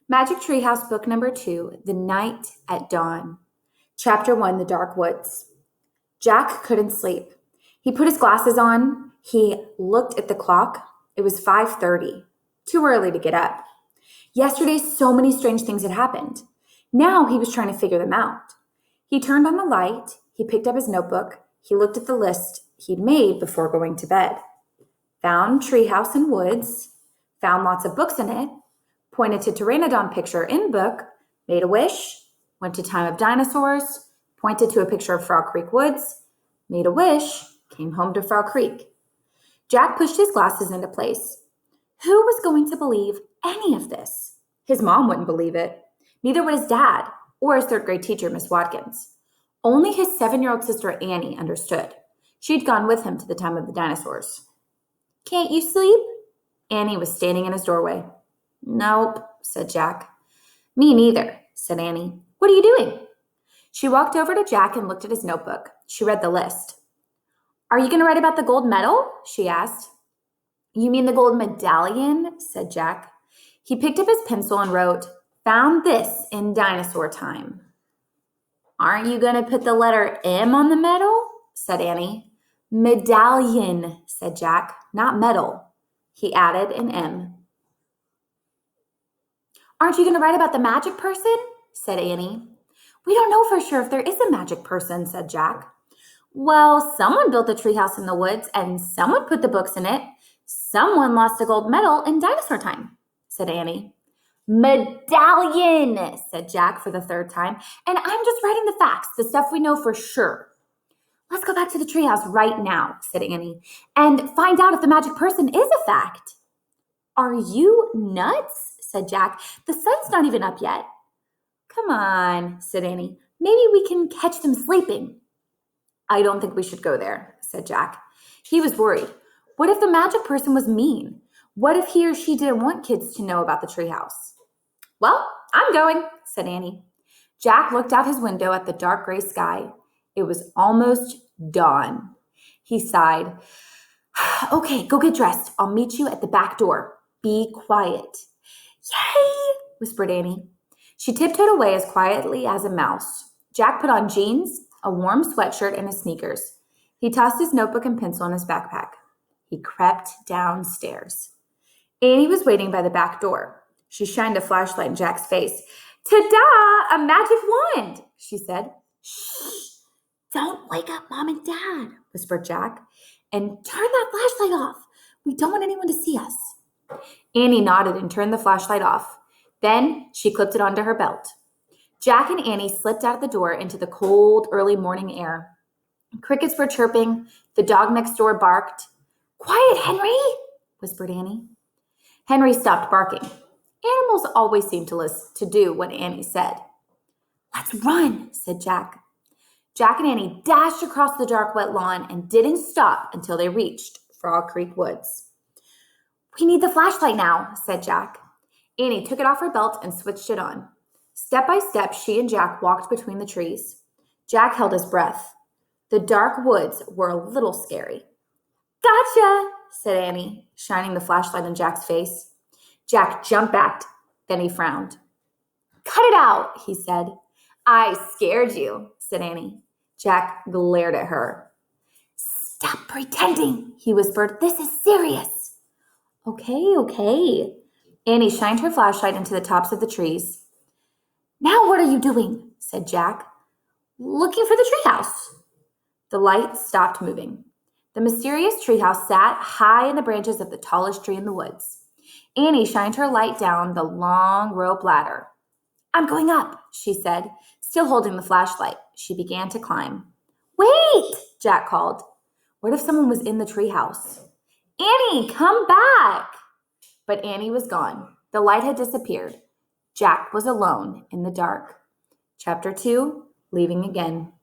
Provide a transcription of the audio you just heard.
Magic Treehouse Book Number 2, The Night at Dawn. Chapter 1, The Dark Woods. Jack couldn't sleep. He put his glasses on. He looked at the clock. It was 5:30. Too early to get up. Yesterday, so many strange things had happened. Now he was trying to figure them out. He turned on the light. He picked up his notebook. He looked at the list he'd made before going to bed. Found treehouse and woods. Found lots of books in it. Pointed to Pteranodon picture in book, made a wish, went to time of dinosaurs, pointed to a picture of Frog Creek Woods, made a wish, came home to Frog Creek. Jack pushed his glasses into place. Who was going to believe any of this? His mom wouldn't believe it. Neither would his dad or his third grade teacher, Miss Watkins. Only his 7-year-old sister, Annie, understood. She'd gone with him to the time of the dinosaurs. "Can't you sleep?" Annie was standing in his doorway. "Nope," said Jack. "Me neither," said Annie. "What are you doing?" She walked over to Jack and looked at his notebook. She read the list. "Are you going to write about the gold medal?" she asked. "You mean the gold medallion?" said Jack. He picked up his pencil and wrote, "Found this in dinosaur time." "Aren't you going to put the letter M on the medal?" said Annie. "Medallion," said Jack, "not medal." He added an M. "Aren't you going to write about the magic person?" said Annie. "We don't know for sure if there is a magic person," said Jack. "Well, someone built a treehouse in the woods and someone put the books in it. Someone lost a gold medal in dinosaur time," said Annie. "Medallion," said Jack for the third time. "And I'm just writing the facts, the stuff we know for sure." "Let's go back to the treehouse right now," said Annie, "and find out if the magic person is a fact." "Are you nuts?" said Jack. "The sun's not even up yet." "Come on," said Annie. "Maybe we can catch them sleeping." "I don't think we should go there," said Jack. He was worried. What if the magic person was mean? What if he or she didn't want kids to know about the treehouse? "Well, I'm going," said Annie. Jack looked out his window at the dark gray sky. It was almost dawn. He sighed. "Okay, go get dressed. I'll meet you at the back door. Be quiet." "Yay!" whispered Annie. She tiptoed away as quietly as a mouse. Jack put on jeans, a warm sweatshirt, and his sneakers. He tossed his notebook and pencil in his backpack. He crept downstairs. Annie was waiting by the back door. She shined a flashlight in Jack's face. "Ta-da! A magic wand!" she said. "Shh! Don't wake up Mom and Dad," whispered Jack. "And turn that flashlight off. We don't want anyone to see us." Annie nodded and turned the flashlight off. Then she clipped it onto her belt. Jack and Annie slipped out of the door into the cold, early morning air. Crickets were chirping. The dog next door barked. "Quiet, Henry," whispered Annie. Henry stopped barking. Animals always seemed to do what Annie said. "Let's run," said Jack. Jack and Annie dashed across the dark, wet lawn and didn't stop until they reached Frog Creek Woods. "We need the flashlight now," said Jack. Annie took it off her belt and switched it on. Step by step, she and Jack walked between the trees. Jack held his breath. The dark woods were a little scary. "Gotcha," said Annie, shining the flashlight in Jack's face. Jack jumped back, then he frowned. "Cut it out," he said. "I scared you," said Annie. Jack glared at her. "Stop pretending," he whispered. "This is serious." Okay. Annie shined her flashlight into the tops of the trees. "Now what are you doing?" said Jack. "Looking for the treehouse." The light stopped moving. The mysterious treehouse sat high in the branches of the tallest tree in the woods. Annie shined her light down the long rope ladder. "I'm going up," she said, still holding the flashlight. She began to climb. "Wait!" Jack called. What if someone was in the treehouse? "Annie, come back!" But Annie was gone. The light had disappeared. Jack was alone in the dark. Chapter 2, Leaving Again.